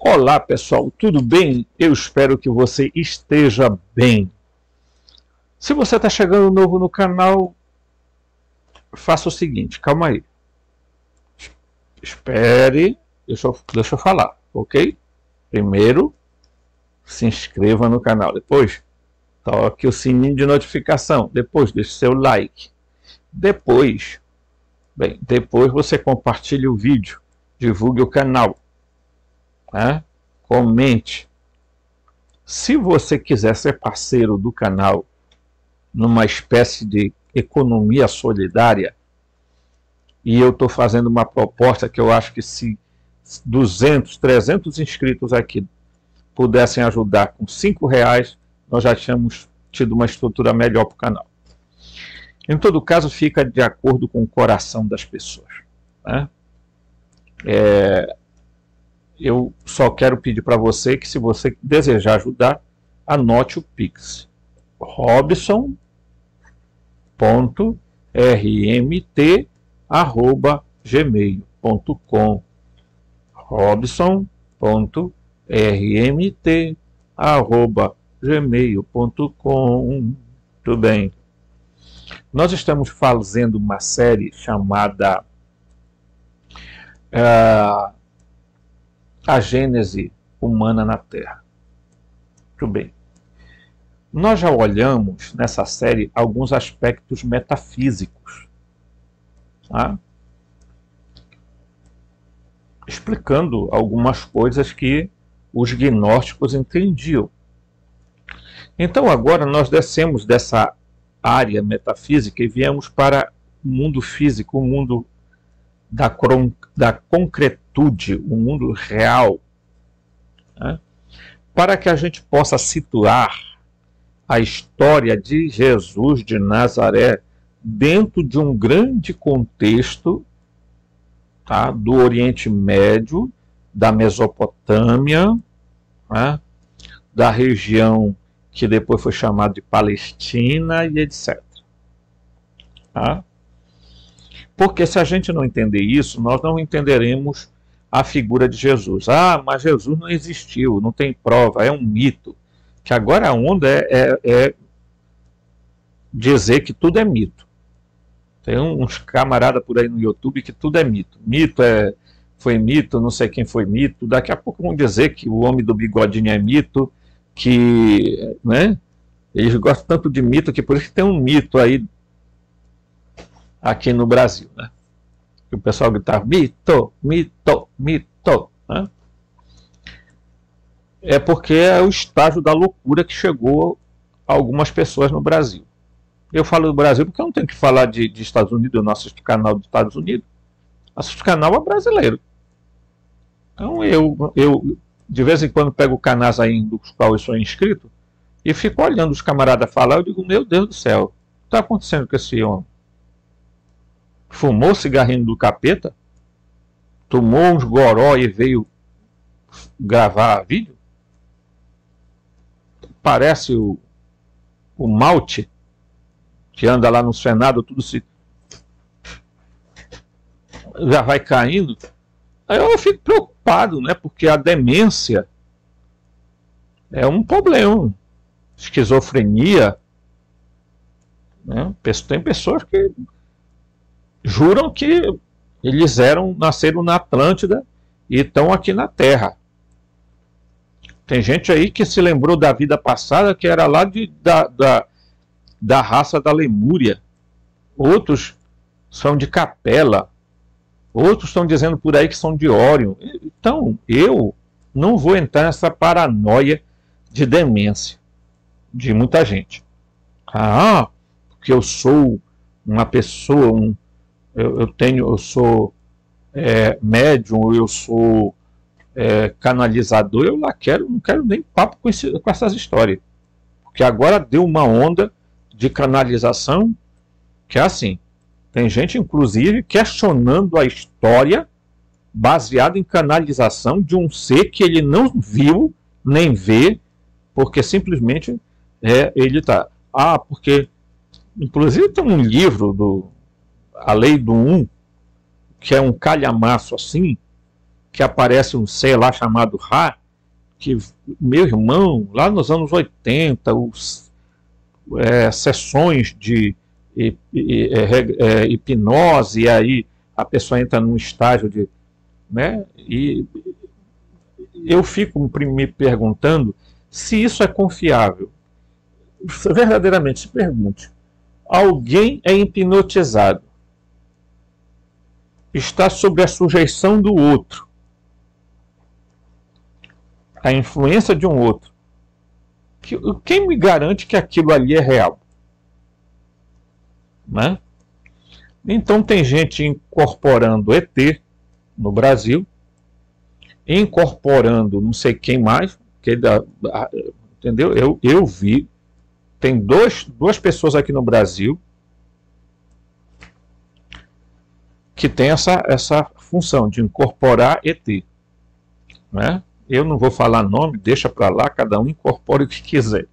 Olá pessoal, tudo bem? Eu espero que você esteja bem. Se você está chegando novo no canal, faça o seguinte, calma aí. Espere, deixa eu falar, ok? Primeiro, se inscreva no canal. Depois, toque o sininho de notificação. Depois, deixe seu like. Depois você compartilhe o vídeo, divulgue o canal. Né? Comente. Se você quiser ser parceiro do canal numa espécie de economia solidária, e eu estou fazendo uma proposta que eu acho que se 200, 300 inscritos aqui pudessem ajudar com R$5, nós já tínhamos tido uma estrutura melhor para o canal. Em todo caso, fica de acordo com o coração das pessoas. Né? Eu só quero pedir para você que, se você desejar ajudar, anote o Pix. robson.rmt@gmail.com robson.rmt@gmail.com. Tudo bem. Nós estamos fazendo uma série chamada A Gênese Humana na Terra. Muito bem. Nós já olhamos nessa série alguns aspectos metafísicos, tá? Explicando algumas coisas que os gnósticos entendiam. Então agora nós descemos dessa área metafísica e viemos para o mundo físico, o mundo da concretude, o mundo real, né? Para que a gente possa situar a história de Jesus de Nazaré dentro de um grande contexto, tá? Do Oriente Médio, da Mesopotâmia, né? Da região que depois foi chamada de Palestina e etc. Tá? Porque se a gente não entender isso, nós não entenderemos a figura de Jesus. Ah, mas Jesus não existiu, não tem prova, é um mito. Que agora a onda é dizer que tudo é mito. Tem uns camaradas por aí no YouTube que tudo é mito. Mito foi mito, não sei quem foi mito. Daqui a pouco vão dizer que o homem do bigodinho é mito, que, né? Eles gostam tanto de mito que por isso que tem um mito aí aqui no Brasil, né? Que o pessoal gritava mito, mito, mito, né? É porque é o estágio da loucura que chegou a algumas pessoas no Brasil. Eu falo do Brasil porque eu não tenho que falar de Estados Unidos, eu não assisto canal dos Estados Unidos, assisto canal é brasileiro. Então eu de vez em quando pego canais aí dos quais eu sou inscrito e fico olhando os camaradas falar, eu digo, meu Deus do céu, o que está acontecendo com esse homem? Fumou o cigarrinho do capeta? Tomou uns goró e veio gravar vídeo? Parece o Malte, que anda lá no Senado, tudo se já vai caindo. Aí eu fico preocupado, né? Porque a demência é um problema. Esquizofrenia, né? Tem pessoas que juram que eles nasceram na Atlântida e estão aqui na Terra. Tem gente aí que se lembrou da vida passada, que era lá da raça da Lemúria. Outros são de Capela. Outros estão dizendo por aí que são de Órion. Então, eu não vou entrar nessa paranoia de demência de muita gente. Ah, porque eu sou uma pessoa, eu sou médium, eu sou canalizador, eu não quero nem papo com essas histórias. Porque agora deu uma onda de canalização que é assim. Tem gente, inclusive, questionando a história baseada em canalização de um ser que ele não viu, nem vê, porque simplesmente ele está... Ah, porque... Inclusive tem um livro, A Lei do Um, que é um calhamaço assim, que aparece um ser lá chamado Ra, que, meu irmão, lá nos anos 80, sessões de hipnose, e aí a pessoa entra num estágio de... né, e eu fico me perguntando se isso é confiável. Verdadeiramente, se pergunte, alguém é hipnotizado, está sob a sujeição do outro, a influência de um outro. Quem me garante que aquilo ali é real? Né? Então tem gente incorporando ET no Brasil, incorporando não sei quem mais, entendeu? Eu vi, tem duas pessoas aqui no Brasil que tem essa função de incorporar ET. Né? Eu não vou falar nome, deixa para lá, cada um incorpore o que quiser.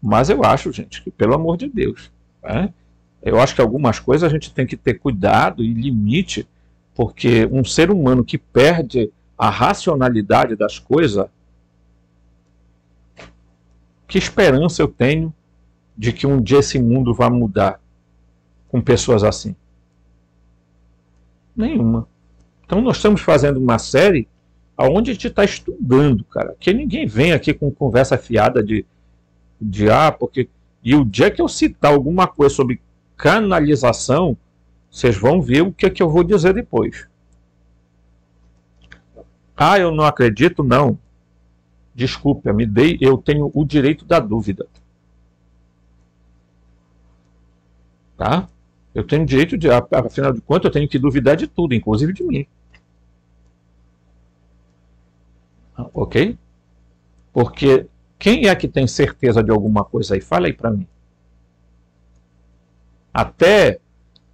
Mas eu acho, gente, que pelo amor de Deus, né? Eu acho que algumas coisas a gente tem que ter cuidado e limite, porque um ser humano que perde a racionalidade das coisas, que esperança eu tenho de que um dia esse mundo vai mudar com pessoas assim? Nenhuma. Então nós estamos fazendo uma série onde a gente está estudando, cara, que ninguém vem aqui com conversa fiada de porque... E o dia que eu citar alguma coisa sobre canalização, vocês vão ver o que eu vou dizer depois. Ah, eu não acredito, não. Desculpa, eu tenho o direito da dúvida. Tá? Eu tenho direito de, afinal de contas, eu tenho que duvidar de tudo, inclusive de mim. Ok? Porque quem é que tem certeza de alguma coisa aí? Fala aí para mim. Até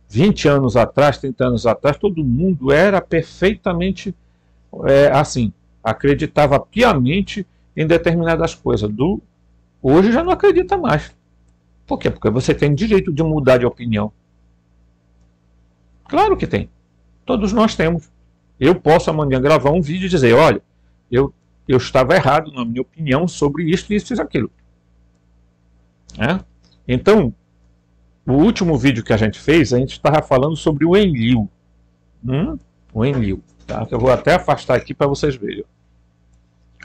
20 anos atrás, 30 anos atrás, todo mundo era perfeitamente assim, acreditava piamente em determinadas coisas. Hoje já não acredita mais. Por quê? Porque você tem direito de mudar de opinião. Claro que tem. Todos nós temos. Eu posso amanhã gravar um vídeo e dizer, olha, eu estava errado na minha opinião sobre isso e aquilo. Então, o último vídeo que a gente fez, a gente estava falando sobre o Enlil. O Enlil. Tá? Eu vou até afastar aqui para vocês verem.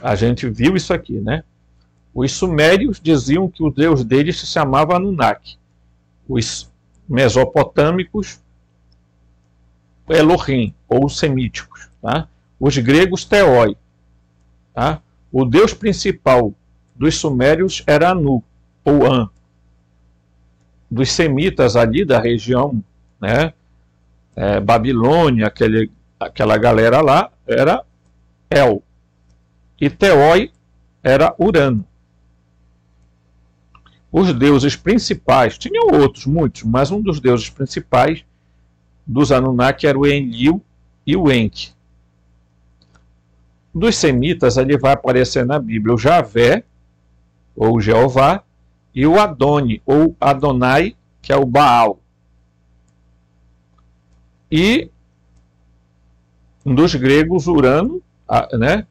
A gente viu isso aqui, né? Os sumérios diziam que o deus deles se chamava Anunnaki. Os mesopotâmicos, Elohim, ou semíticos. Tá? Os gregos, Theoi. Tá? O deus principal dos sumérios era Anu, ou An. Dos semitas ali da região, né, Babilônia, aquela galera lá, era El. E Theoi era Urano. Os deuses principais, tinham outros, muitos, mas um dos deuses principais dos Anunnaki era o Enlil e o Enki. Dos semitas, ali vai aparecer na Bíblia o Javé, ou Jeová, e o Adoni, ou Adonai, que é o Baal. E dos gregos, Urano, né,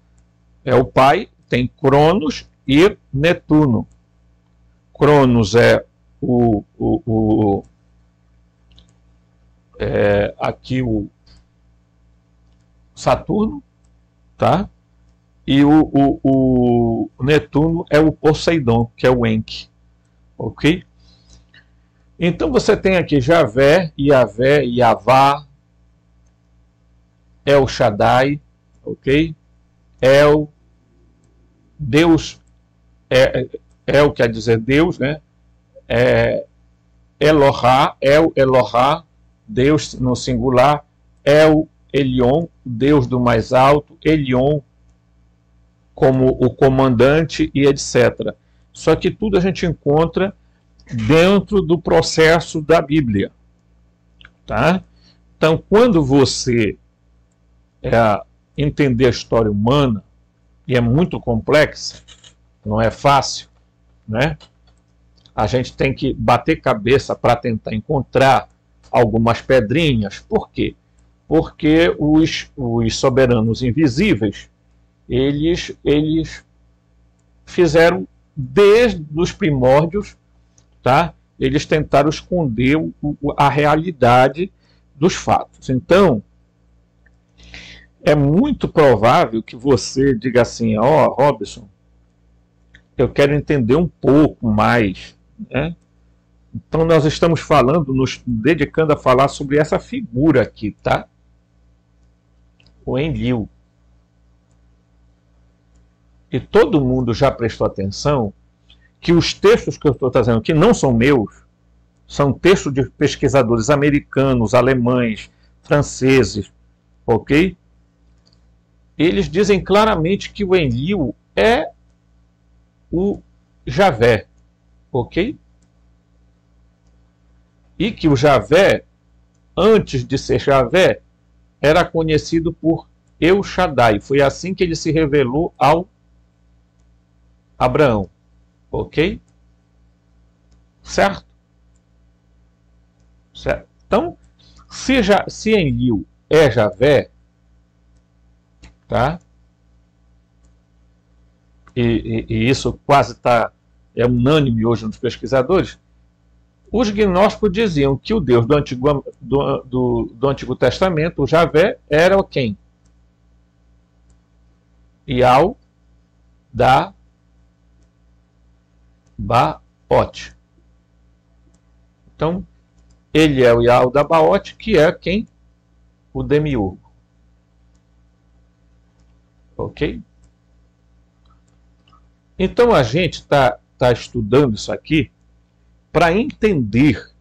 é o pai, tem Cronos e Netuno. Cronos é aqui o Saturno, tá? E o Netuno é o Poseidon, que é o Enki. Ok? Então você tem aqui Javé, Iavé, Iavá, El Shaddai, ok? El, Deus, El quer dizer Deus, né? Elohá, El, Elohá, Deus no singular, El, Elion, Deus do mais alto, Elion como o comandante e etc. Só que tudo a gente encontra dentro do processo da Bíblia. Tá? Então, quando você entender a história humana, e é muito complexa, não é fácil, né? A gente tem que bater cabeça para tentar encontrar algumas pedrinhas. Por quê? porque os soberanos invisíveis, eles fizeram desde os primórdios, tá? Eles tentaram esconder a realidade dos fatos. Então, é muito provável que você diga assim, ó, Robson, eu quero entender um pouco mais, né? Então nós estamos falando, nos dedicando a falar sobre essa figura aqui, tá? O Enlil. E todo mundo já prestou atenção que os textos que eu estou trazendo aqui não são meus, são textos de pesquisadores americanos, alemães, franceses, ok? Eles dizem claramente que o Enlil é o Javé, ok? E que o Javé, antes de ser Javé, era conhecido por El Shaddai. Foi assim que ele se revelou ao Abraão, ok? Certo? Certo. Então, se Enlil é Javé, tá? E isso quase é unânime hoje nos pesquisadores. Os gnósticos diziam que o Deus do Antigo Testamento, o Javé, era quem? Iau da Baote. Então, ele é o Iau da Baote, que é quem? O demiurgo. Ok? Então a gente está estudando isso aqui para entender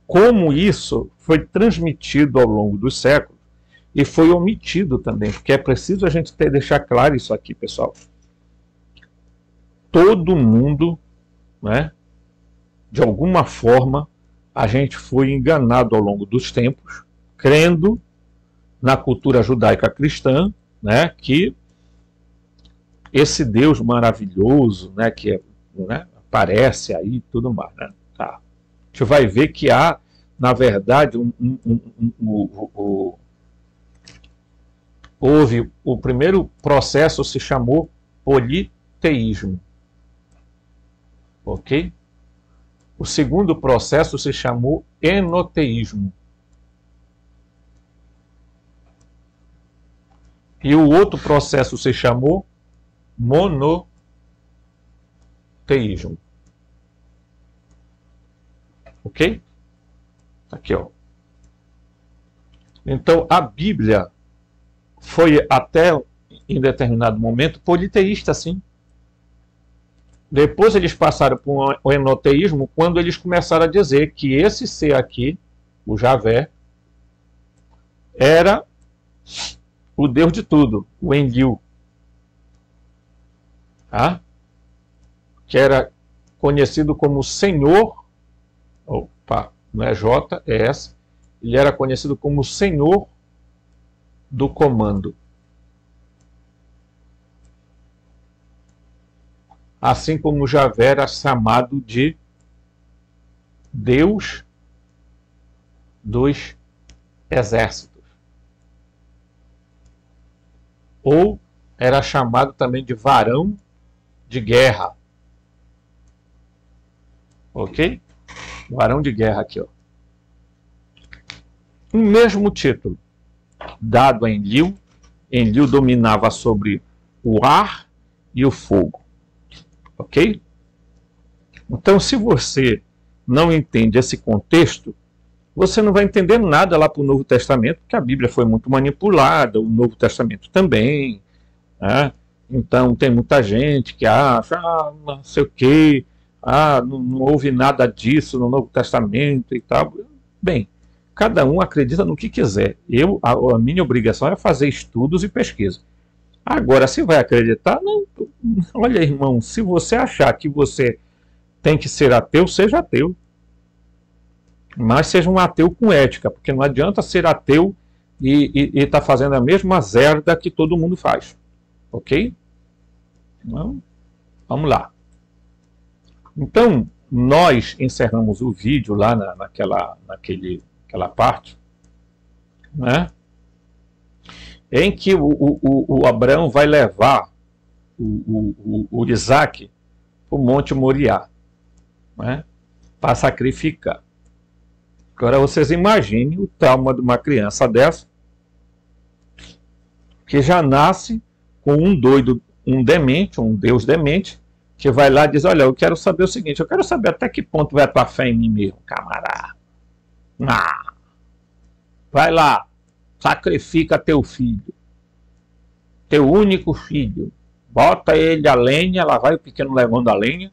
como isso foi transmitido ao longo dos séculos e foi omitido também, porque é preciso a gente deixar claro isso aqui, pessoal. Todo mundo, né, de alguma forma, a gente foi enganado ao longo dos tempos, crendo na cultura judaica cristã, né, que esse Deus maravilhoso, né, que né, aparece aí e tudo mais. Né? Tá. A gente vai ver que há, na verdade, houve o primeiro processo, se chamou politeísmo. Ok? O segundo processo se chamou enoteísmo. E o outro processo se chamou monoteísmo. Ok? Aqui, ó. Então, a Bíblia foi até em determinado momento politeísta, sim. Depois eles passaram por o enoteísmo quando eles começaram a dizer que esse ser aqui, o Javé, era o Deus de tudo, o Enlil. Tá? Que era conhecido como Senhor, opa, não é J, é S, ele era conhecido como Senhor do Comando. Assim como Javé era chamado de Deus dos Exércitos. Ou era chamado também de varão de guerra. Ok? Varão de guerra aqui, ó. O mesmo título dado a Enlil. Enlil dominava sobre o ar e o fogo. Ok? Então, se você não entende esse contexto, você não vai entender nada lá para o Novo Testamento, porque a Bíblia foi muito manipulada, o Novo Testamento também. Né? Então, tem muita gente que acha, não sei o quê, não houve nada disso no Novo Testamento e tal. Bem, cada um acredita no que quiser. A minha obrigação é fazer estudos e pesquisa. Agora, se vai acreditar, não. Olha, irmão, se você achar que você tem que ser ateu, seja ateu. Mas seja um ateu com ética, porque não adianta ser ateu e estar fazendo a mesma zerda que todo mundo faz. Ok? Então, vamos lá. Então, nós encerramos o vídeo lá naquela parte, né? Em que o Abraão vai levar o Isaac para o Monte Moriá, né? Para sacrificar. Agora vocês imaginem o trauma de uma criança dessa, que já nasce com um doido, um demente, um Deus demente, que vai lá e diz: olha, eu quero saber o seguinte, eu quero saber até que ponto vai a tua fé em mim mesmo, camarada. Vai lá, sacrifica teu filho, teu único filho, bota ele a lenha, lá vai o pequeno levando a lenha,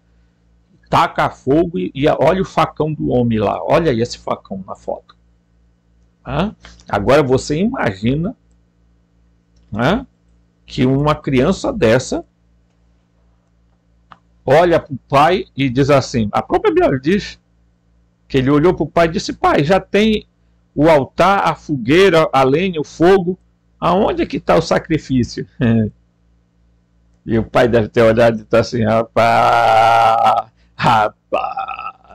taca fogo e olha o facão do homem lá, olha aí esse facão na foto. Agora você imagina, que uma criança dessa olha para o pai e diz assim, a própria Bíblia diz que ele olhou para o pai e disse: pai, já tem o altar, a fogueira, a lenha, o fogo, aonde é que está o sacrifício? E o pai deve ter olhado e dito assim: rapaz,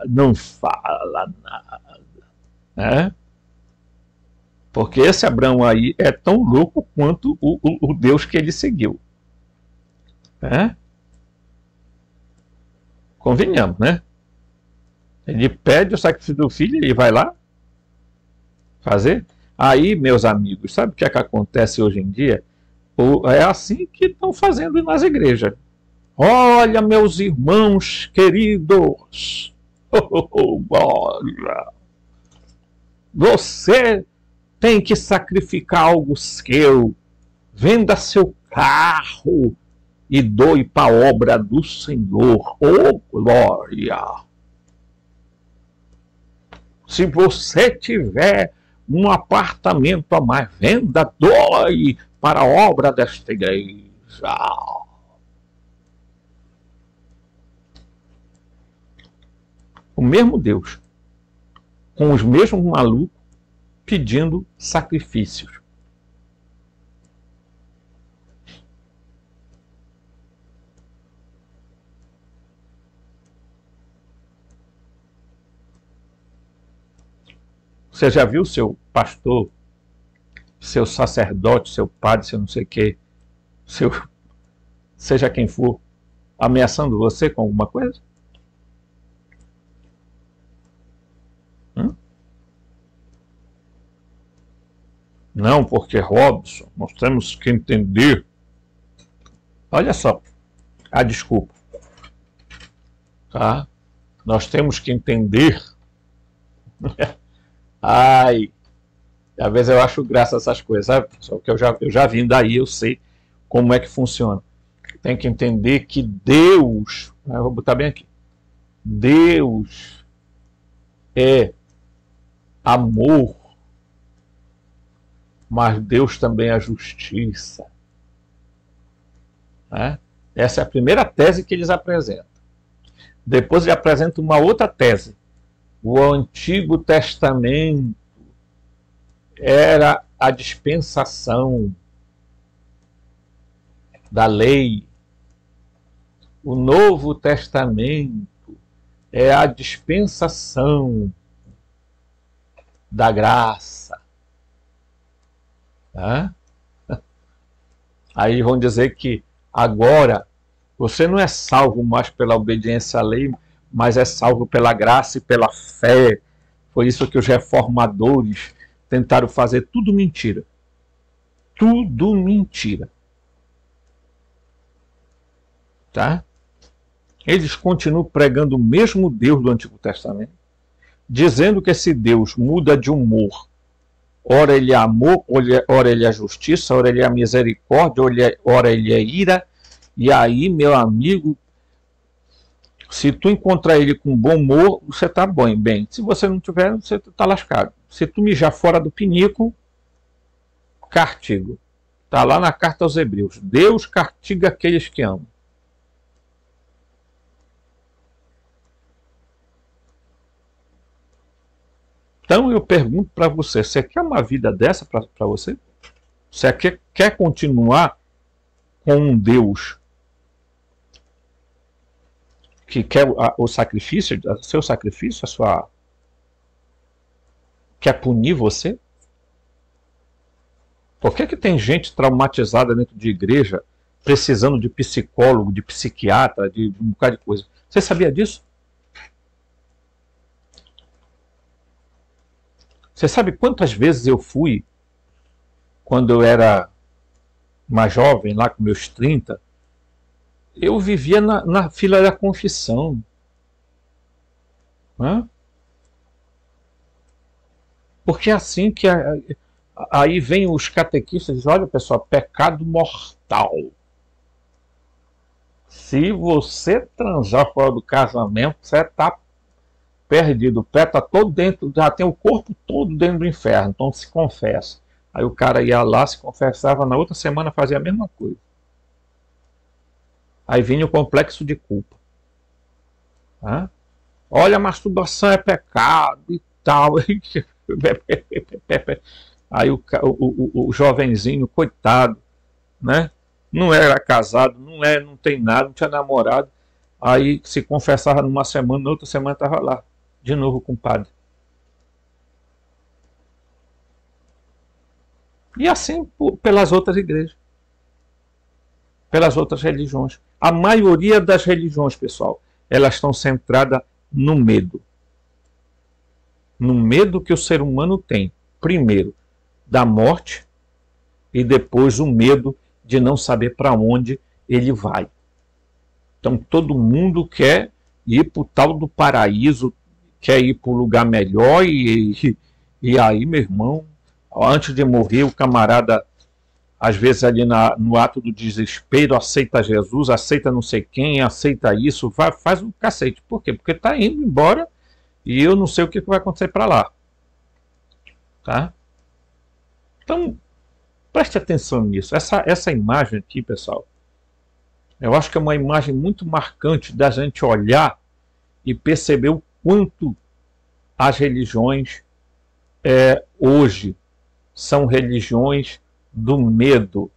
não fala nada, né? Porque esse Abraão aí é tão louco quanto o Deus que ele seguiu, né? Convenhamos, né? Ele pede o sacrifício do filho e vai lá fazer. Aí, meus amigos, sabe o que é que acontece hoje em dia? É assim que estão fazendo nas igrejas. Olha, meus irmãos queridos, olha, você tem que sacrificar algo seu, venda seu carro e doe para a obra do Senhor. Oh, glória! Se você tiver um apartamento a mais, venda, doe para a obra desta igreja. O mesmo Deus, com os mesmos malucos, pedindo sacrifícios. Você já viu seu pastor, seu sacerdote, seu padre, seu não sei o quê, seja quem for, ameaçando você com alguma coisa? Não, porque Robson, nós temos que entender. Olha só, a desculpa. Tá? Nós temos que entender. Ai, às vezes eu acho graça a essas coisas, sabe? Só que eu já vim daí, eu sei como é que funciona. Tem que entender que Deus, eu vou botar bem aqui, Deus é amor, mas Deus também é justiça. Né? Essa é a primeira tese que eles apresentam. Depois ele apresenta uma outra tese. O Antigo Testamento era a dispensação da lei. O Novo Testamento é a dispensação da graça. Tá? Aí vão dizer que agora você não é salvo mais pela obediência à lei, mas é salvo pela graça e pela fé. Foi isso que os reformadores tentaram fazer. Tudo mentira. Tudo mentira. Tá? Eles continuam pregando o mesmo Deus do Antigo Testamento, dizendo que esse Deus muda de humor. Ora ele é amor, ora ele é justiça, ora ele é misericórdia, ora ele é ira. E aí, meu amigo, se tu encontrar ele com bom humor, você está bem. Se você não tiver, você está lascado. Se tu mijar fora do pinico, castigo. Está lá na carta aos Hebreus. Deus castiga aqueles que amam. Então eu pergunto para você, você quer uma vida dessa para você? Você quer continuar com um Deus que quer o sacrifício, seu sacrifício, quer punir você? Por que tem gente traumatizada dentro de igreja, precisando de psicólogo, de psiquiatra, de um bocado de coisa? Você sabia disso? Você sabe quantas vezes eu fui, quando eu era mais jovem, lá com meus 30, eu vivia na fila da confissão. Né? Porque é assim que aí vem os catequistas e dizem, olha pessoal, pecado mortal. Se você transar fora do casamento, você está perdido. O pé está todo dentro, já tem o corpo todo dentro do inferno, então se confessa. Aí o cara ia lá, se confessava, na outra semana fazia a mesma coisa. Aí vinha o complexo de culpa. Tá? Olha, a masturbação é pecado e tal. Aí o jovenzinho, coitado, né? Não era casado, não tem nada, não tinha namorado. Aí se confessava numa semana, na outra semana estava lá, de novo com o padre. E assim pelas outras igrejas, pelas outras religiões. A maioria das religiões, pessoal, elas estão centradas no medo. No medo que o ser humano tem, primeiro, da morte, e depois o medo de não saber para onde ele vai. Então todo mundo quer ir para o tal do paraíso, quer ir para o lugar melhor, e aí, meu irmão, antes de morrer, o camarada, às vezes ali no ato do desespero, aceita Jesus, aceita não sei quem, aceita isso, faz um cacete. Por quê? Porque está indo embora e eu não sei o que vai acontecer para lá. Tá? Então, preste atenção nisso. Essa imagem aqui, pessoal, eu acho que é uma imagem muito marcante da gente olhar e perceber o quanto as religiões hoje são religiões do medo.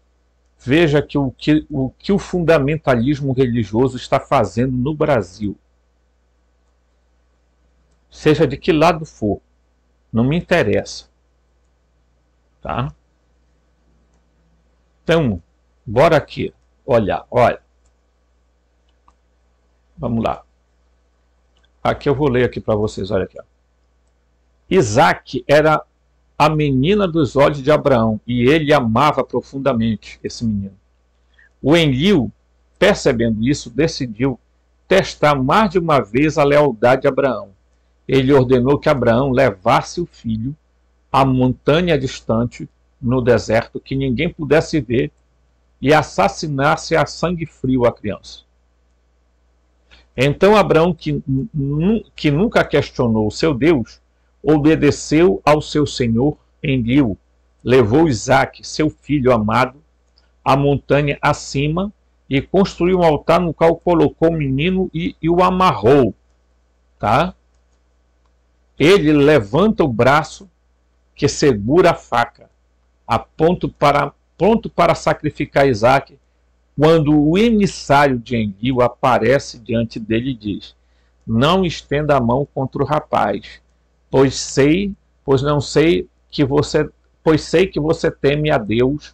Veja que o que o fundamentalismo religioso está fazendo no Brasil. Seja de que lado for, não me interessa. Tá? Então, bora aqui olhar. Olha. Vamos lá. Aqui eu vou ler aqui para vocês. Olha aqui. Ó. Isaac era a menina dos olhos de Abraão e ele amava profundamente esse menino. O Enlil, percebendo isso, decidiu testar mais de uma vez a lealdade de Abraão. Ele ordenou que Abraão levasse o filho à montanha distante, no deserto, que ninguém pudesse ver, e assassinasse a sangue frio a criança. Então Abraão, que nunca questionou o seu Deus, obedeceu ao seu senhor Enlil, levou Isaque, seu filho amado, à montanha acima e construiu um altar no qual colocou o menino e o amarrou. Tá? Ele levanta o braço que segura a faca, pronto para sacrificar Isaque, quando o emissário de Enlil aparece diante dele e diz: não estenda a mão contra o rapaz, pois sei que você teme a Deus,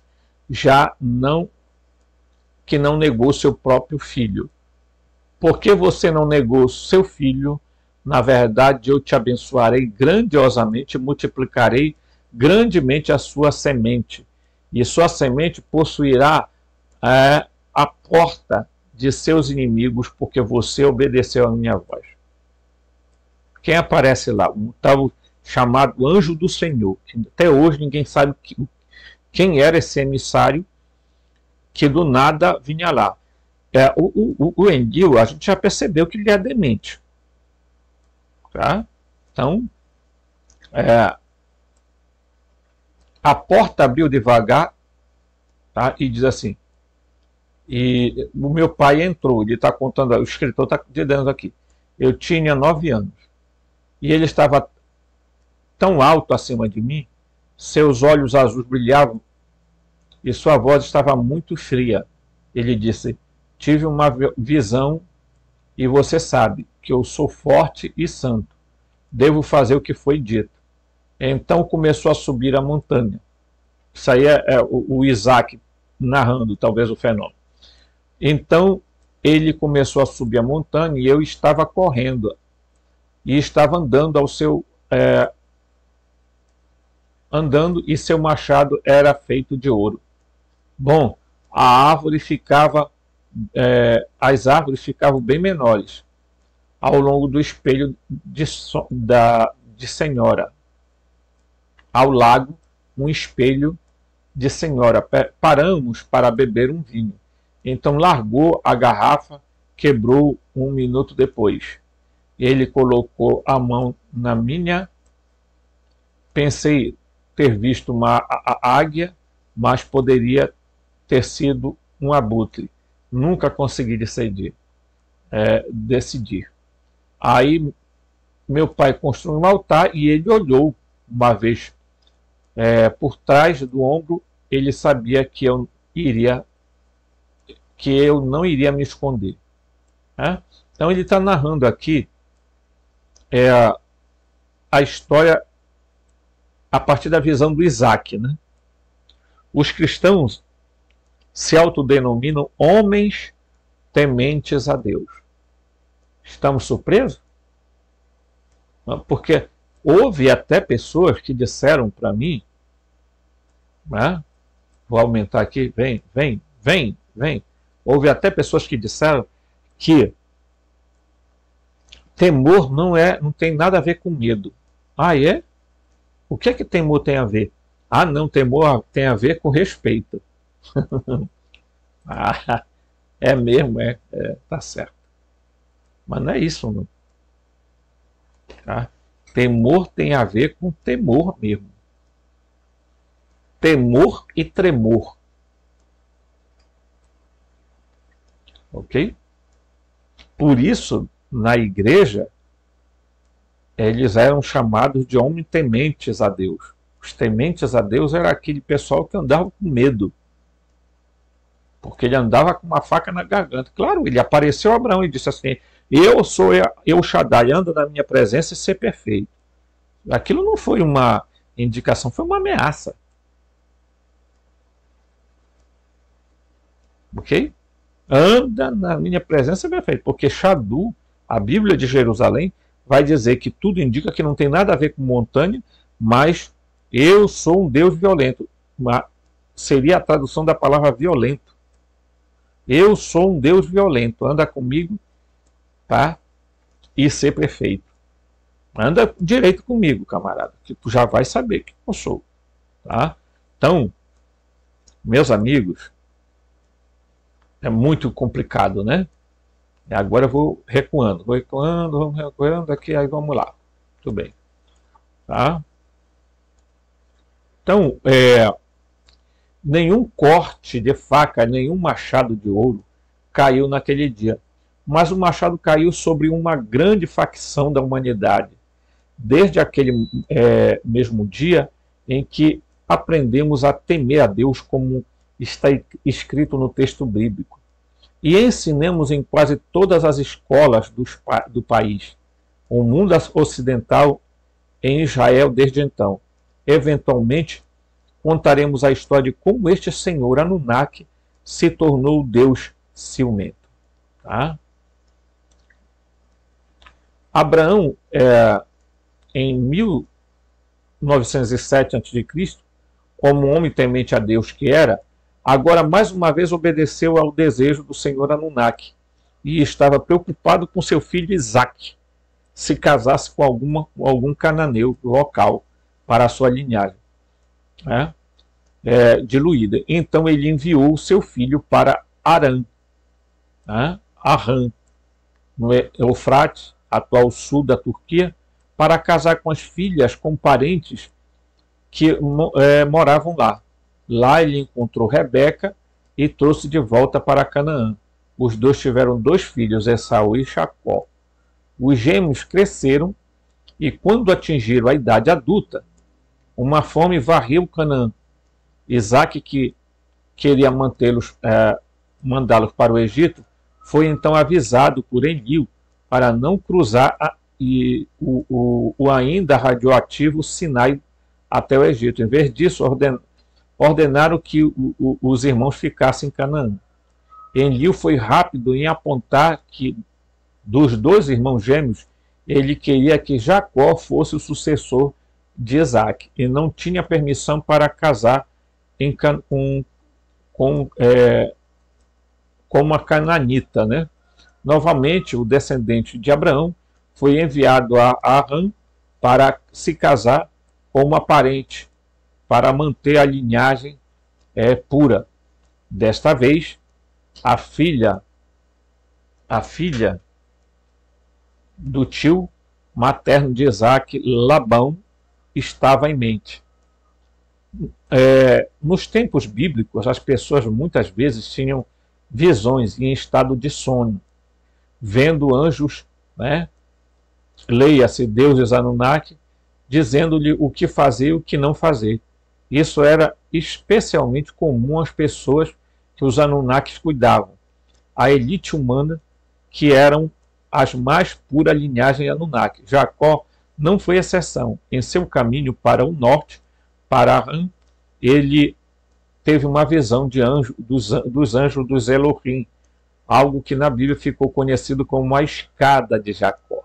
que não negou seu próprio filho. Porque você não negou seu filho? Na verdade, eu te abençoarei grandiosamente e multiplicarei grandemente a sua semente. E sua semente possuirá a porta de seus inimigos, porque você obedeceu a minha voz. Quem aparece lá? Um tal chamado Anjo do Senhor. Até hoje ninguém sabe quem era esse emissário que do nada vinha lá. O Enlil, a gente já percebeu que ele é demente. Tá? Então, a porta abriu devagar, tá? E diz assim, e o meu pai entrou, ele está contando, o escritor está dizendo aqui, eu tinha 9 anos, e ele estava tão alto acima de mim, seus olhos azuis brilhavam, e sua voz estava muito fria. Ele disse, tive uma visão, e você sabe que eu sou forte e santo, devo fazer o que foi dito. Então começou a subir a montanha. Isso aí é o Isaac narrando talvez o fenômeno. Então ele começou a subir a montanha e eu estava correndo e estava andando ao seu andando, e seu machado era feito de ouro. Bom, a árvore ficava as árvores ficavam bem menores ao longo do espelho de senhora. Ao lago, um espelho de senhora. Paramos para beber um vinho. Então largou a garrafa, quebrou 1 minuto depois. Ele colocou a mão na minha. Pensei ter visto uma águia, mas poderia ter sido um abutre. Nunca consegui decidir. Aí meu pai construiu um altar e ele olhou uma vez por trás do ombro. Ele sabia que eu não iria me esconder. Então ele está narrando aqui a história a partir da visão do Isaac, né? Os cristãos se autodenominam homens tementes a Deus. Estamos surpresos? Porque houve até pessoas que disseram para mim, né? Vou aumentar aqui, vem. Houve até pessoas que disseram que temor não tem nada a ver com medo. Ah, é? O que é que temor tem a ver? Ah, não, temor tem a ver com respeito. É mesmo, tá certo. Mas não é isso, não. Tá? Temor tem a ver com temor mesmo. Temor e tremor. Ok? Por isso, na igreja, eles eram chamados de homens tementes a Deus. Os tementes a Deus era aquele pessoal que andava com medo. Porque ele andava com uma faca na garganta. Claro, ele apareceu a Abraão e disse assim: eu sou El Shaddai, anda na minha presença e ser perfeito. Aquilo não foi uma indicação, foi uma ameaça. Ok? Anda na minha presença e ser perfeito. Porque Shadu, a Bíblia de Jerusalém, vai dizer que tudo indica que não tem nada a ver com montanha, mas eu sou um Deus violento. Seria a tradução da palavra violento. Eu sou um Deus violento. Anda comigo, tá? E ser perfeito. Anda direito comigo, camarada, que tu já vai saber que eu sou. Tá? Então, meus amigos, é muito complicado, né? Agora eu vou recuando aqui, aí vamos lá. Tudo bem. Tá? Então, nenhum corte de faca, nenhum machado de ouro caiu naquele dia. Mas o machado caiu sobre uma grande facção da humanidade, desde aquele mesmo dia em que aprendemos a temer a Deus, como está escrito no texto bíblico. E ensinamos em quase todas as escolas do país, o mundo ocidental, em Israel desde então. Eventualmente, contaremos a história de como este senhor Anunnaki se tornou Deus ciumento. Tá? Abraão, em 1907 a.C., como homem temente a Deus que era, agora mais uma vez obedeceu ao desejo do senhor Anunnaki e estava preocupado com seu filho Isaac, se casasse com algum cananeu local para a sua linhagem diluída. Então ele enviou seu filho para Arã, no Eufrates, atual sul da Turquia, para casar com as filhas com parentes que moravam lá. Lá ele encontrou Rebeca e trouxe de volta para Canaã. Os dois tiveram 2 filhos, Esaú e Jacó. Os gêmeos cresceram e, quando atingiram a idade adulta, uma fome varreu Canaã. Isaac, que queria mandá-los para o Egito, foi então avisado por Enlil para não cruzar o ainda radioativo Sinai até o Egito. Em vez disso, ordenaram que os irmãos ficassem em Canaã. Enlil foi rápido em apontar que dos dois irmãos gêmeos, ele queria que Jacó fosse o sucessor de Isaac e não tinha permissão para casar com uma cananita, né? Novamente, o descendente de Abraão foi enviado a Arã para se casar com uma parente, para manter a linhagem pura. Desta vez, a filha do tio materno de Isaac, Labão, estava em mente. Nos tempos bíblicos, as pessoas muitas vezes tinham visões em estado de sono, vendo anjos, né? Leia-se deuses Anunnaki, dizendo-lhe o que fazer e o que não fazer. Isso era especialmente comum às pessoas que os Anunnakis cuidavam, a elite humana, que eram as mais pura linhagem Anunnaki. Jacó não foi exceção. Em seu caminho para o norte, para Arã, ele teve uma visão de dos anjos dos Elohim, algo que na Bíblia ficou conhecido como a escada de Jacó.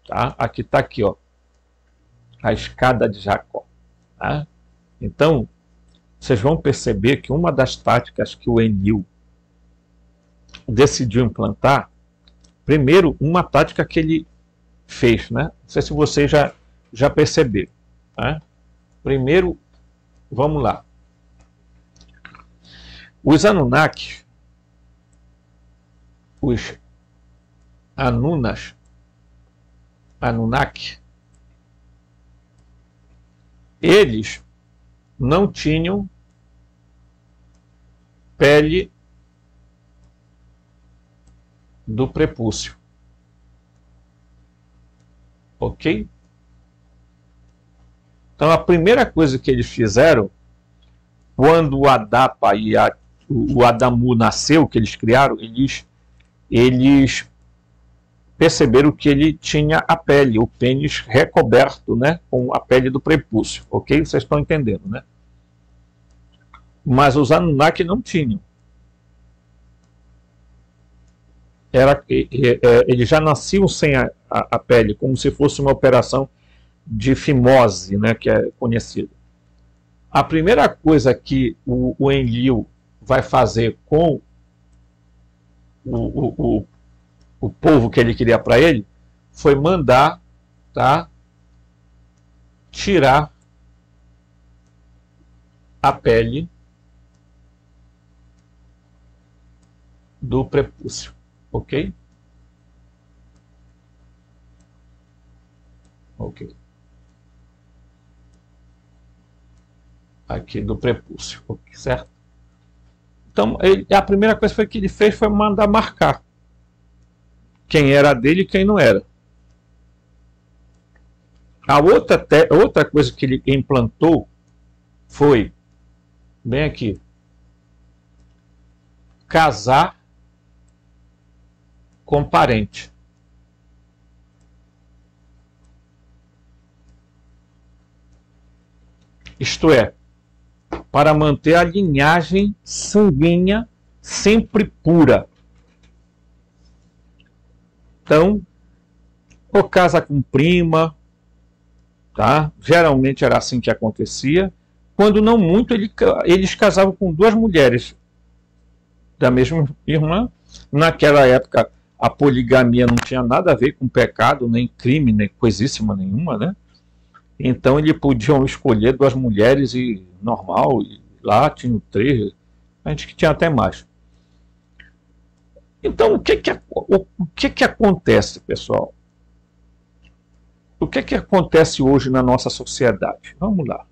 Tá? Aqui está aqui, ó, a escada de Jacó. Tá? Então, vocês vão perceber que uma das táticas que o Enlil decidiu implantar, primeiro, uma tática que ele fez, né? Não sei se vocês já perceberam. Né? Primeiro, vamos lá. Os Anunnakis, os Anunnaki, eles não tinham pele do prepúcio. Ok? Então a primeira coisa que eles fizeram, quando o Adapa e o Adamu nasceu, que eles criaram, eles perceberam que ele tinha a pele, o pênis recoberto, né, com a pele do prepúcio. Ok? Vocês estão entendendo, né? Mas os Anunnaki não tinham. Eles já nasciam sem a pele, como se fosse uma operação de fimose, né, que é conhecido. A primeira coisa que o Enlil vai fazer com o povo que ele queria para ele foi mandar, tá, tirar a pele do prepúcio. Ok? Ok. Aqui do prepúcio, certo? Então, a primeira coisa que ele fez foi mandar marcar quem era dele e quem não era. A outra coisa que ele implantou foi, bem aqui, casar com parente. Isto é, para manter a linhagem sanguínea sempre pura. Então, ou casa com prima, tá? Geralmente era assim que acontecia. Quando não muito, eles casavam com duas mulheres da mesma irmã. Naquela época, a poligamia não tinha nada a ver com pecado, nem crime, nem coisíssima nenhuma, né? Então, eles podiam escolher duas mulheres e normal, e lá tinham três, a gente que tinha até mais. Então, o que acontece, pessoal? O que acontece hoje na nossa sociedade? Vamos lá.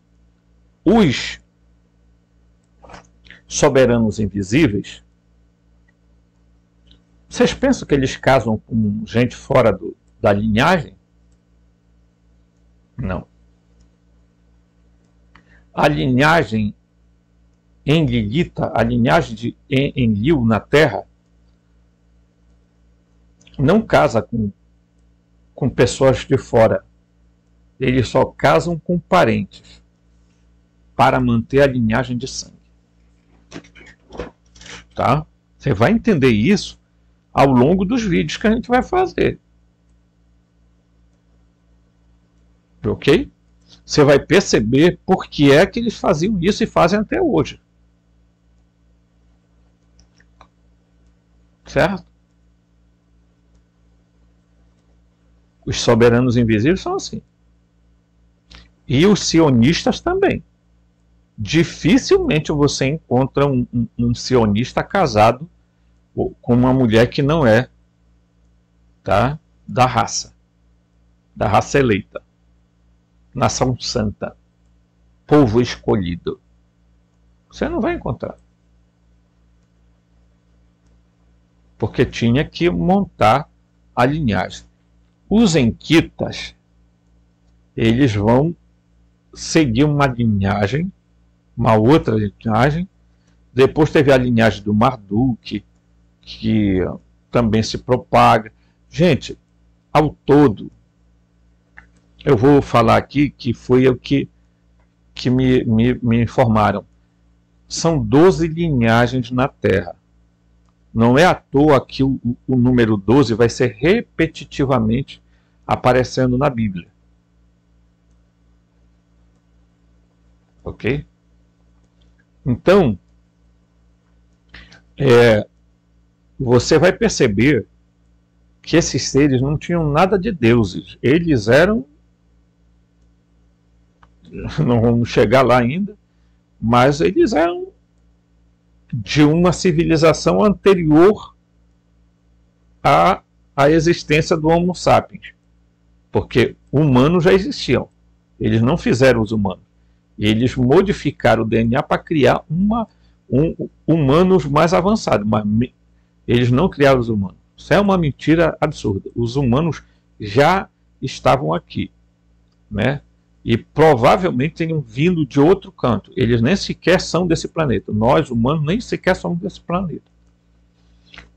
Os soberanos invisíveis, vocês pensam que eles casam com gente fora da linhagem? Não. A linhagem enlilita, a linhagem de Enlil na Terra, não casa com pessoas de fora. Eles só casam com parentes. para manter a linhagem de sangue. Tá? Você vai entender isso ao longo dos vídeos que a gente vai fazer. Ok? Você vai perceber por que é que eles faziam isso e fazem até hoje. Certo? Os soberanos invisíveis são assim. E os sionistas também. Dificilmente você encontra um sionista casado com uma mulher que não é, tá, da raça eleita, nação santa, povo escolhido. Você não vai encontrar. Porque tinha que montar a linhagem. Os enquitas, eles vão seguir uma linhagem, uma outra linhagem. Depois teve a linhagem do Marduk, que também se propaga. Gente, ao todo, eu vou falar aqui que foi o que me informaram. São 12 linhagens na Terra. Não é à toa que o número 12 vai ser repetitivamente aparecendo na Bíblia. Ok? Então, você vai perceber que esses seres não tinham nada de deuses. Eles eram... Não vamos chegar lá ainda, mas eles eram de uma civilização anterior à existência do Homo sapiens. Porque humanos já existiam. Eles não fizeram os humanos. Eles modificaram o DNA para criar humanos mais avançados. Mas eles não criaram os humanos. Isso é uma mentira absurda. Os humanos já estavam aqui, né? E provavelmente tenham vindo de outro canto. Eles nem sequer são desse planeta. Nós, humanos, nem sequer somos desse planeta.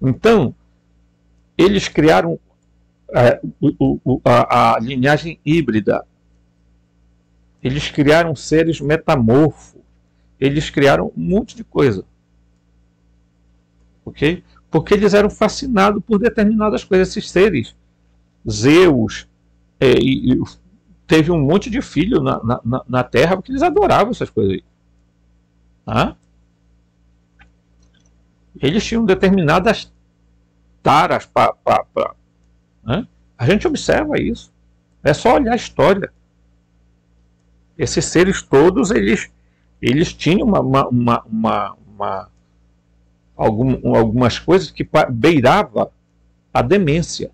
Então, eles criaram a linhagem híbrida. Eles criaram seres metamorfos. Eles criaram um monte de coisa. Ok? Porque eles eram fascinados por determinadas coisas. Esses seres, Zeus, teve um monte de filho na Terra porque eles adoravam essas coisas aí. Ah? Eles tinham determinadas taras né? A gente observa isso. É só olhar a história. Esses seres todos, eles tinham algumas coisas que beirava a demência.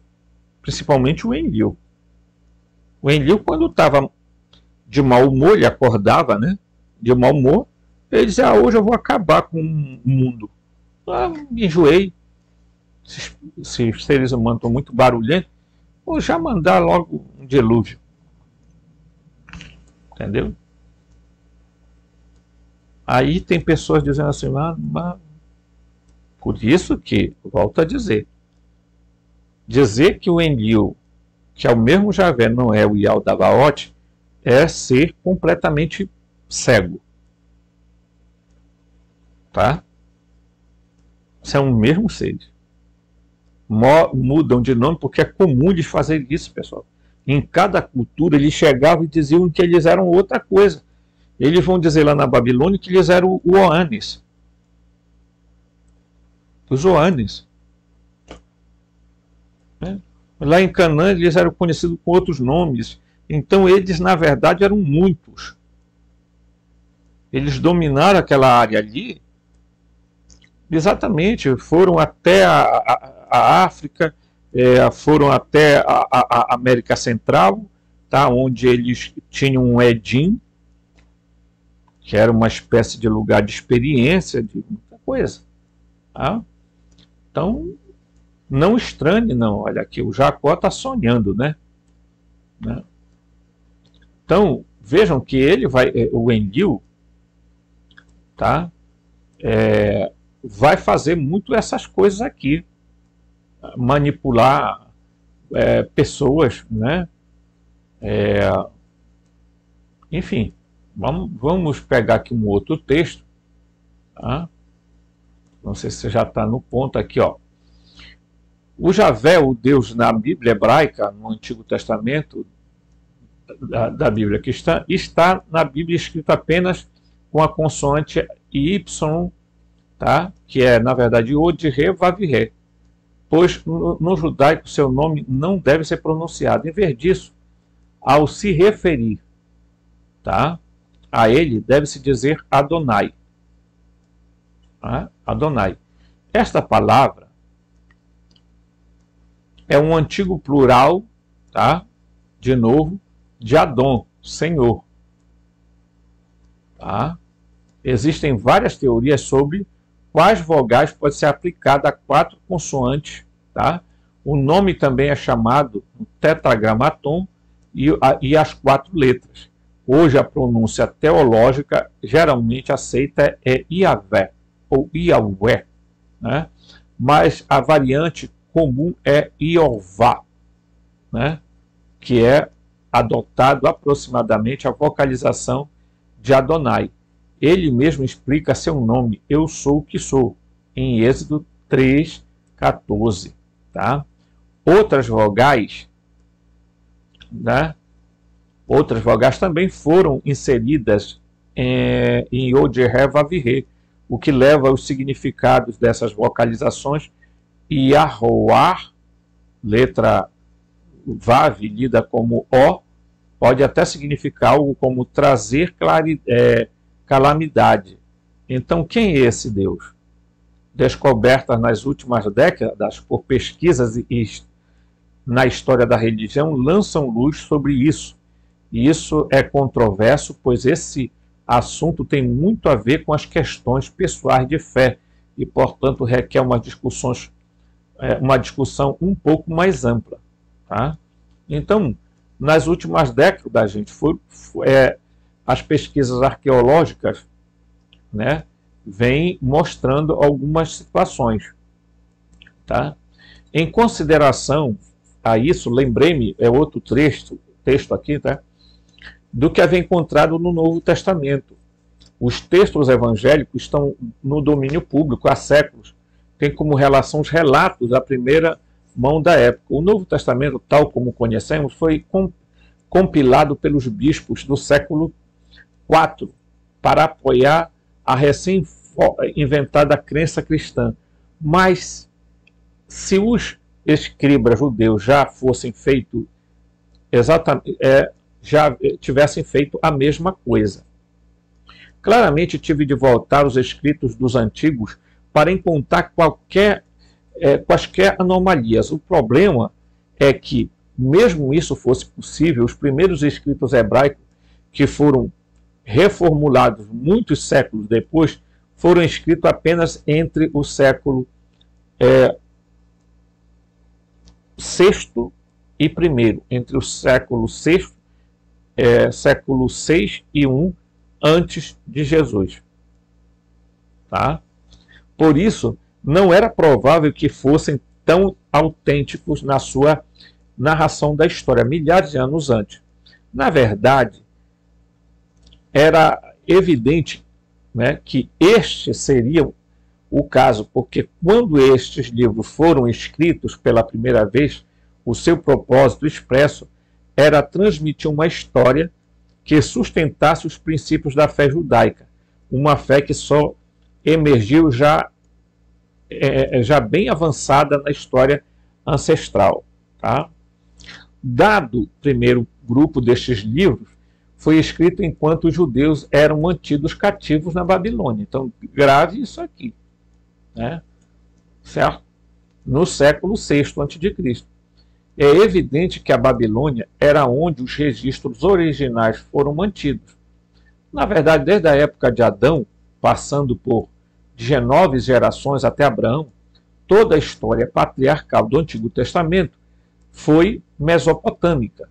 Principalmente o Enlil. O Enlil, quando estava de mau humor, ele acordava, né? De mau humor, ele dizia, hoje eu vou acabar com o mundo. Me enjoei. Esses seres humanos estão muito barulhentos, vou já mandar logo um dilúvio. Entendeu? Aí tem pessoas dizendo assim, por isso que, volto a dizer que o Enlil, que é o mesmo Javé, não é o Yaldabaoth, é ser completamente cego. Tá? São o mesmo ser. Mudam de nome porque é comum eles fazerem isso, pessoal. Em cada cultura eles chegavam e diziam que eles eram outra coisa. Eles vão dizer lá na Babilônia que eles eram o Oanes. Os Oanes. Lá em Canaã eles eram conhecidos com outros nomes. Então eles, na verdade, eram muitos. Eles dominaram aquela área ali. Exatamente, foram até a África, foram até a América Central, tá? Onde eles tinham um Edim, que era uma espécie de lugar de experiência, de muita coisa. Tá? Então, não estranhe, não. Olha aqui, o Jacó está sonhando, né? Então, vejam que ele vai, o Enlil, tá? Vai fazer muito essas coisas aqui. Manipular pessoas, né? Enfim, Vamos pegar aqui um outro texto. Tá? Não sei se você já está no ponto aqui, ó. O Javé, o Deus na Bíblia hebraica, no Antigo Testamento da Bíblia que está na Bíblia escrito apenas com a consoante Y, tá? Que é, na verdade, Od-Re, Vav-Re. Pois no judaico seu nome não deve ser pronunciado. Em vez disso, ao se referir, tá? A ele deve-se dizer Adonai. Tá? Adonai. Esta palavra é um antigo plural, tá? De novo, de Adon, Senhor. Tá? Existem várias teorias sobre quais vogais pode ser aplicada a 4 consoantes. Tá? O nome também é chamado tetragramaton e as 4 letras. Hoje a pronúncia teológica geralmente aceita é Iavé ou Iaué, né? Mas a variante comum é Iová, né? Que é adotado aproximadamente a vocalização de Adonai. Ele mesmo explica seu nome, eu sou o que sou, em Êxodo 3:14. Tá? Outras vogais, né? Outras vogais também foram inseridas em Od-Re, Vav-Re, o que leva aos significados dessas vocalizações. Yahoar, letra Vav, lida como O, pode até significar algo como trazer calamidade. Então, quem é esse Deus? Descobertas nas últimas décadas por pesquisas na história da religião, lançam luz sobre isso. E isso é controverso, pois esse assunto tem muito a ver com as questões pessoais de fé e, portanto, requer uma discussão um pouco mais ampla. Tá? Então, nas últimas décadas, gente, as pesquisas arqueológicas, né, vêm mostrando algumas situações. Tá? Em consideração a isso, lembrei-me, é outro texto aqui, tá? Do que havia encontrado no Novo Testamento. Os textos evangélicos estão no domínio público há séculos, tem como relação os relatos da primeira mão da época. O Novo Testamento, tal como conhecemos, foi compilado pelos bispos do século IV para apoiar a recém-inventada crença cristã. Mas, se os escribas judeus já tivessem feito a mesma coisa. Claramente tive de voltar aos escritos dos antigos para encontrar quaisquer anomalias. O problema é que, mesmo isso fosse possível, os primeiros escritos hebraicos, que foram reformulados muitos séculos depois, foram escritos apenas entre o século VI e I, entre o século VI e I antes de Jesus. Tá? Por isso, não era provável que fossem tão autênticos na sua narração da história, milhares de anos antes. Na verdade, era evidente, né, que este seria o caso, porque quando estes livros foram escritos pela primeira vez, o seu propósito expresso era transmitir uma história que sustentasse os princípios da fé judaica, uma fé que só emergiu já bem avançada na história ancestral. Tá? Dado o primeiro grupo destes livros, foi escrito enquanto os judeus eram mantidos cativos na Babilônia. Então, grave isso aqui. Né? Certo? No século VI a.C. É evidente que a Babilônia era onde os registros originais foram mantidos. Na verdade, desde a época de Adão, passando por 19 gerações até Abraão, toda a história patriarcal do Antigo Testamento foi mesopotâmica.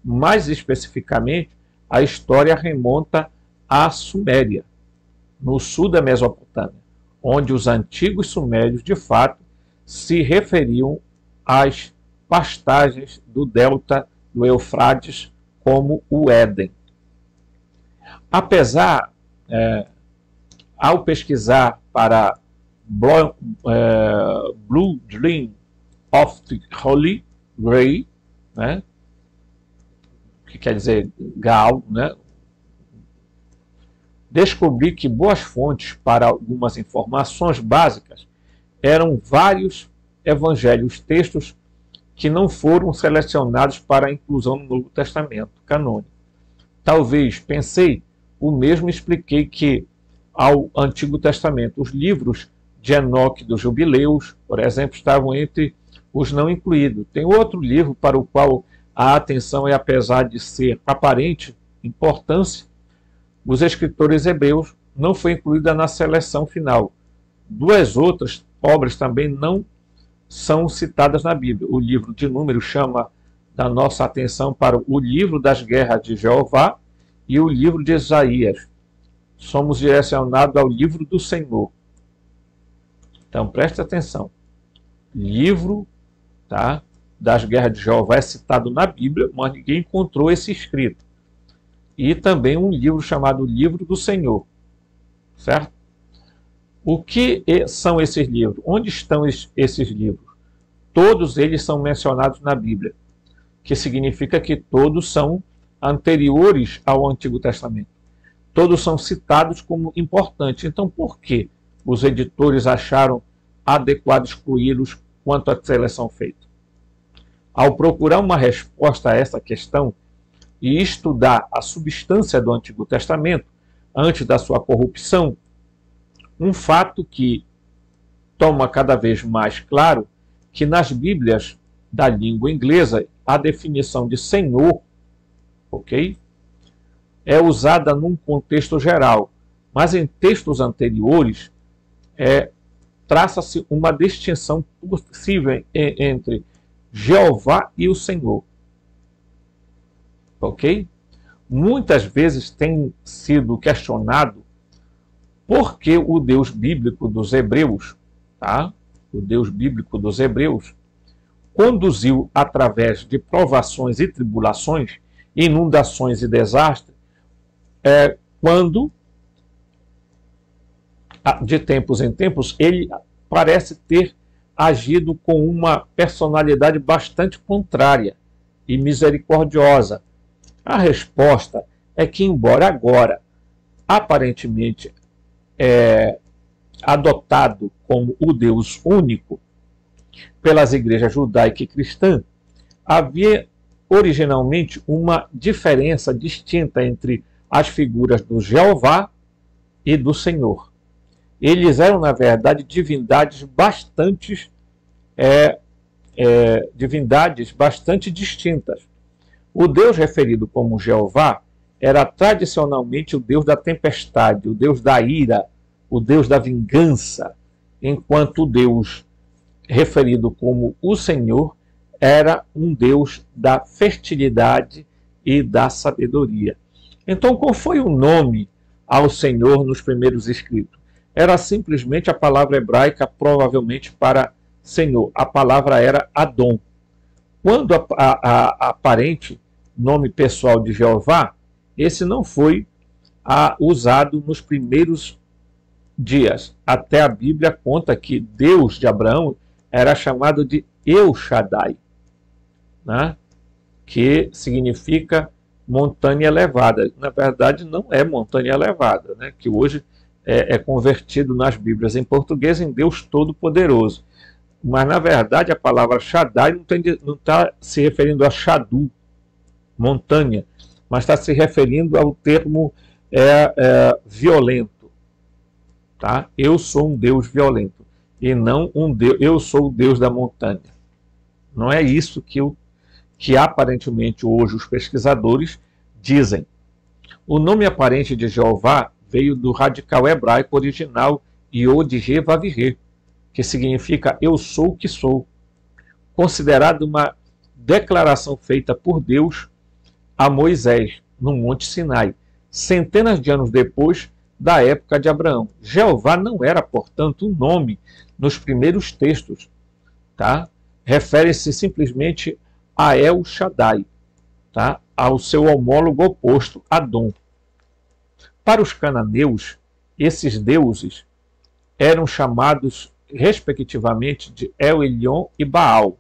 Mais especificamente, a história remonta à Suméria, no sul da Mesopotâmia, onde os antigos sumérios, de fato, se referiam às pastagens do delta do Eufrates como o Éden. Apesar, ao pesquisar para Blue Dream of the Holy Grail, né, que quer dizer Graal, né, descobri que boas fontes para algumas informações básicas eram vários evangelhos, textos que não foram selecionados para a inclusão no Novo Testamento canônico. Talvez, pensei, o mesmo expliquei que ao Antigo Testamento os livros de Enoque dos Jubileus, por exemplo, estavam entre os não incluídos. Tem outro livro para o qual a atenção é, apesar de ser aparente importância, os escritores hebreus não foi incluída na seleção final. Duas outras obras também não são citadas na Bíblia. O livro de Números chama da nossa atenção para o livro das guerras de Jeová e o livro de Isaías. Somos direcionados ao livro do Senhor. Então, preste atenção. Livro, tá, das guerras de Jeová é citado na Bíblia, mas ninguém encontrou esse escrito. E também um livro chamado Livro do Senhor. Certo? O que são esses livros? Onde estão esses livros? Todos eles são mencionados na Bíblia, que significa que todos são anteriores ao Antigo Testamento. Todos são citados como importantes. Então, por que os editores acharam adequado excluí-los quanto à seleção feita? Ao procurar uma resposta a essa questão e estudar a substância do Antigo Testamento antes da sua corrupção, um fato que toma cada vez mais claro que nas Bíblias da língua inglesa a definição de Senhor, ok, é usada num contexto geral, mas em textos anteriores traça-se uma distinção possível entre Jeová e o Senhor. Ok? Muitas vezes tem sido questionado por que o Deus bíblico dos Hebreus, tá? O Deus bíblico dos Hebreus, conduziu através de provações e tribulações, inundações e desastres, quando, de tempos em tempos, ele parece ter agido com uma personalidade bastante contrária e misericordiosa. A resposta é que, embora agora aparentemente adotado como o Deus único pelas igrejas judaica e cristã, havia originalmente uma diferença distinta entre as figuras do Jeová e do Senhor. Eles eram, na verdade, divindades bastante distintas. O Deus referido como Jeová era tradicionalmente o Deus da tempestade, o Deus da ira, o Deus da vingança, enquanto o Deus referido como o Senhor era um Deus da fertilidade e da sabedoria. Então, qual foi o nome ao Senhor nos primeiros escritos? Era simplesmente a palavra hebraica, provavelmente para Senhor. A palavra era Adon. Quando a aparente nome pessoal de Jeová, esse não foi usado nos primeiros dias. Até a Bíblia conta que Deus de Abraão era chamado de El Shaddai, né? Que significa montanha elevada. Na verdade, não é montanha elevada, né? Que hoje é convertido nas Bíblias em português em Deus Todo-Poderoso. Mas, na verdade, a palavra Shaddai não está se referindo a Shadu, montanha, mas está se referindo ao termo violento. Tá? Eu sou um Deus violento, e não um Deus, eu sou o Deus da montanha. Não é isso que aparentemente hoje os pesquisadores dizem. O nome aparente de Jeová veio do radical hebraico original Yod-He-Vav-He, que significa eu sou o que sou, considerado uma declaração feita por Deus a Moisés no Monte Sinai, centenas de anos depois da época de Abraão. Jeová não era, portanto, um nome nos primeiros textos, tá? Refere-se simplesmente a El Shaddai, tá? Ao seu homólogo oposto, Adon. Para os cananeus, esses deuses eram chamados respectivamente de El Elyon e Baal,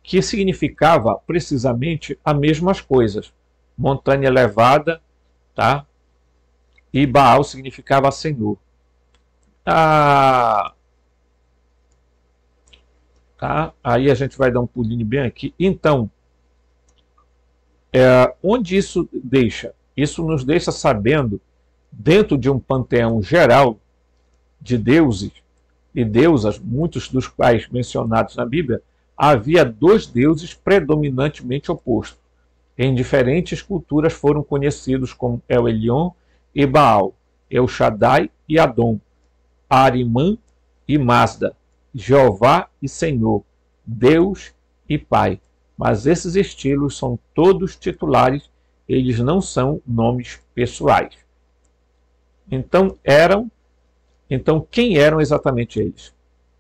que significava precisamente as mesmas coisas. Montanha elevada, tá? E Baal significava Senhor. Tá? Aí a gente vai dar um pulinho bem aqui. Então, onde isso deixa? Isso nos deixa sabendo, dentro de um panteão geral de deuses e deusas, muitos dos quais mencionados na Bíblia, havia dois deuses predominantemente opostos. Em diferentes culturas foram conhecidos como El Elyon e Baal, El Shaddai e Adon, Arimã e Mazda, Jeová e Senhor, Deus e Pai. Mas esses estilos são todos titulares, eles não são nomes pessoais. Então, quem eram exatamente eles?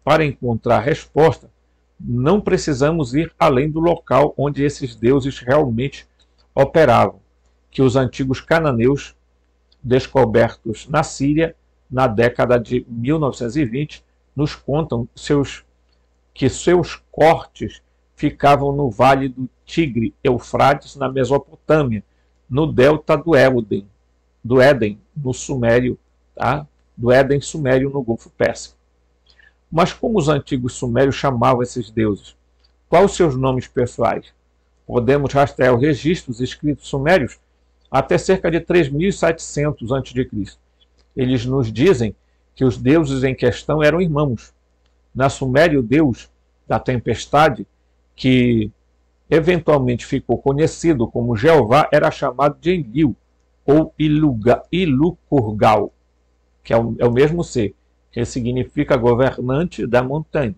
Para encontrar a resposta, não precisamos ir além do local onde esses deuses realmente operavam, que os antigos cananeus descobertos na Síria na década de 1920 nos contam que seus cortes ficavam no vale do Tigre Eufrates, na Mesopotâmia, no delta do Éden, no Sumério, tá? Do Éden sumério no Golfo Pérsico. Mas como os antigos sumérios chamavam esses deuses? Quais os seus nomes pessoais? Podemos rastrear os registros escritos sumérios até cerca de 3700 a.C. Eles nos dizem que os deuses em questão eram irmãos. Na Suméria, o deus da tempestade, que eventualmente ficou conhecido como Jeová, era chamado de Enlil, ou Ilukurgal, que é o mesmo ser, que significa governante da montanha.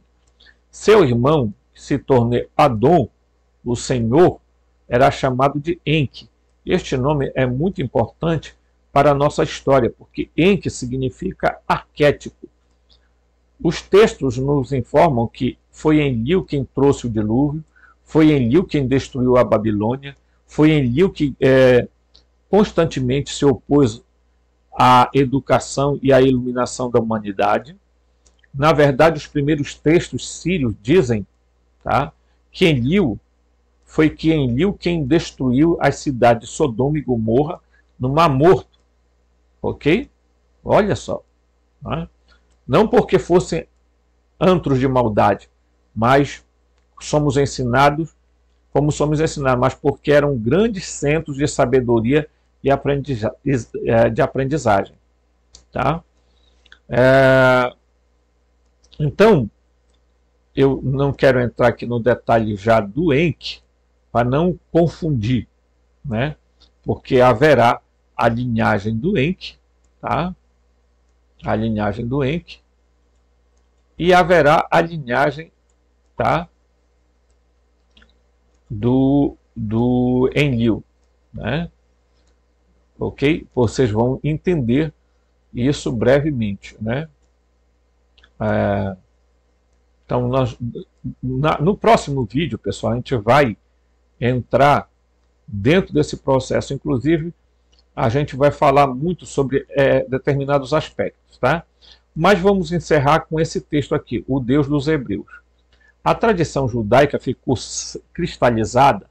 Seu irmão, que se tornou Adon, o Senhor, era chamado de Enki. Este nome é muito importante para a nossa história, porque Enki significa arquétipo. Os textos nos informam que foi Enlil quem trouxe o dilúvio, foi Enlil quem destruiu a Babilônia, foi Enlil que constantemente se opôs à educação e à iluminação da humanidade. Na verdade, os primeiros textos sírios dizem, tá, que foi Enlil quem destruiu as cidades de Sodoma e Gomorra no Mar Morto. Ok? Olha só. Né? Não porque fossem antros de maldade, mas somos ensinados, mas porque eram grandes centros de sabedoria e de aprendizagem. Tá? Então, eu não quero entrar aqui no detalhe já do Enki, para não confundir, né? Porque haverá a linhagem do Enki, tá? A linhagem do Enki, e haverá a linhagem, tá, do Enlil, né? Ok? Vocês vão entender isso brevemente, né? Então, no próximo vídeo, pessoal, a gente vai entrar dentro desse processo. Inclusive, a gente vai falar muito sobre determinados aspectos, tá? Mas vamos encerrar com esse texto aqui, o Deus dos Hebreus. A tradição judaica ficou cristalizada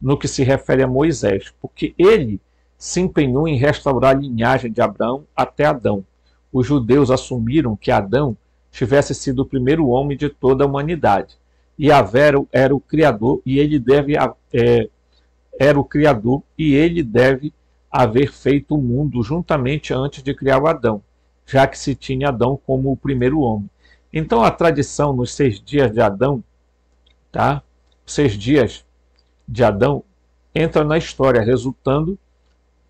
no que se refere a Moisés, porque ele se empenhou em restaurar a linhagem de Abraão até Adão. Os judeus assumiram que Adão tivesse sido o primeiro homem de toda a humanidade. E Yahvé era o Criador, e ele deve haver feito o mundo juntamente antes de criar o Adão, já que se tinha Adão como o primeiro homem. Então a tradição nos 6 dias de Adão, tá? 6 dias de Adão entra na história, resultando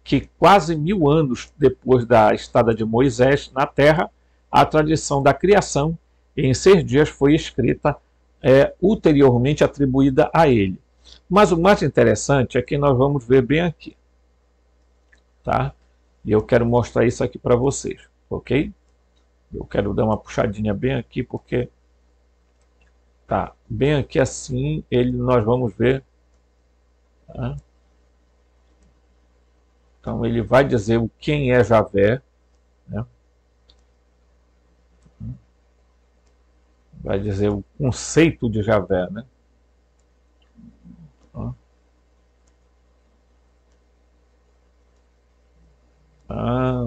que quase 1000 anos depois da estada de Moisés na Terra, a tradição da criação em 6 dias foi escrita, ulteriormente atribuída a ele. Mas o mais interessante é que nós vamos ver bem aqui, tá? E eu quero mostrar isso aqui para vocês, ok? Eu quero dar uma puxadinha bem aqui, porque tá bem aqui assim, nós vamos ver, tá? Então ele vai dizer o quem é Javé, né? Vai dizer o conceito de Javé, né?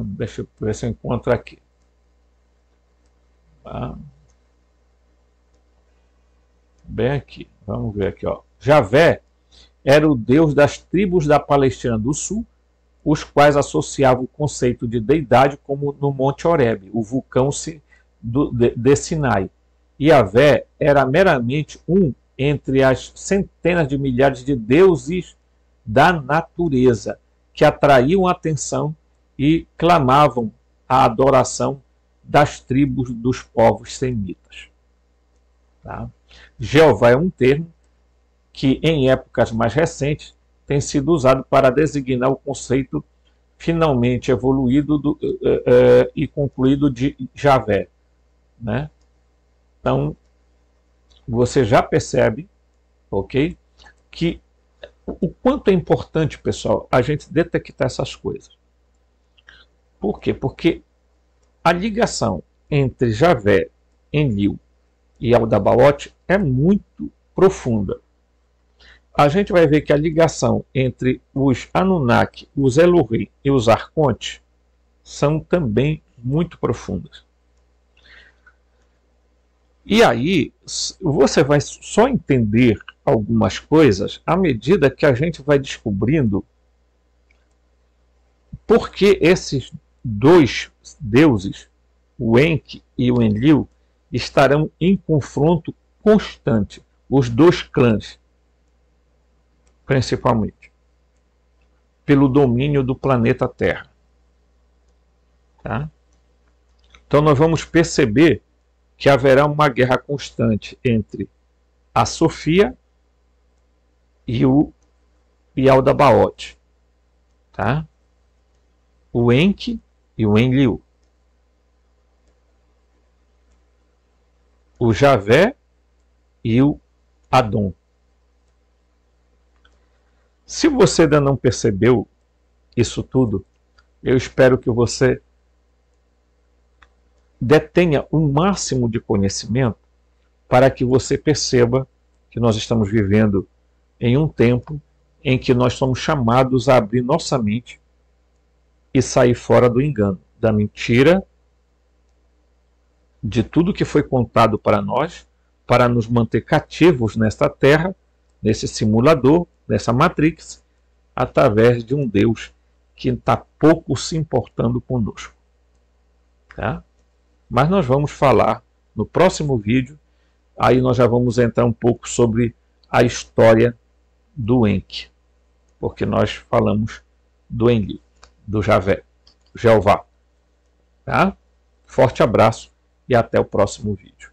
Deixa eu ver se eu encontro aqui. Bem aqui, vamos ver aqui, ó. Javé era o deus das tribos da Palestina do Sul, os quais associavam o conceito de deidade como no Monte Horebe, o vulcão de Sinai. Javé era meramente um entre as centenas de milhares de deuses da natureza que atraíam a atenção e clamavam a adoração das tribos dos povos semitas. Tá? Jeová é um termo que, em épocas mais recentes, tem sido usado para designar o conceito finalmente evoluído e concluído de Javé, né? Então, você já percebe, ok, que o quanto é importante, pessoal, a gente detectar essas coisas. Por quê? Porque a ligação entre Javé, Enlil e Aldabaoth é muito profunda. A gente vai ver que a ligação entre os Anunnaki, os Elohim e os Arcontes são também muito profundas. E aí, você vai só entender algumas coisas à medida que a gente vai descobrindo por que esses dois deuses, o Enki e o Enlil, estarão em confronto constante, os dois clãs, principalmente, pelo domínio do planeta Terra. Tá? Então nós vamos perceber que haverá uma guerra constante entre a Sofia e o Aldabaoth, tá? O Enki e o Enlil, o Javé e o Adon. Se você ainda não percebeu isso tudo, eu espero que você detenha o máximo de conhecimento para que você perceba que nós estamos vivendo em um tempo em que nós somos chamados a abrir nossa mente e sair fora do engano, da mentira, de tudo que foi contado para nós, para nos manter cativos nesta terra, nesse simulador, nessa Matrix, através de um Deus que está pouco se importando conosco. Tá? Mas nós vamos falar no próximo vídeo, aí nós já vamos entrar um pouco sobre a história do Enki, porque nós falamos do Enlil, do Javé, Jeová. Tá? Forte abraço e até o próximo vídeo.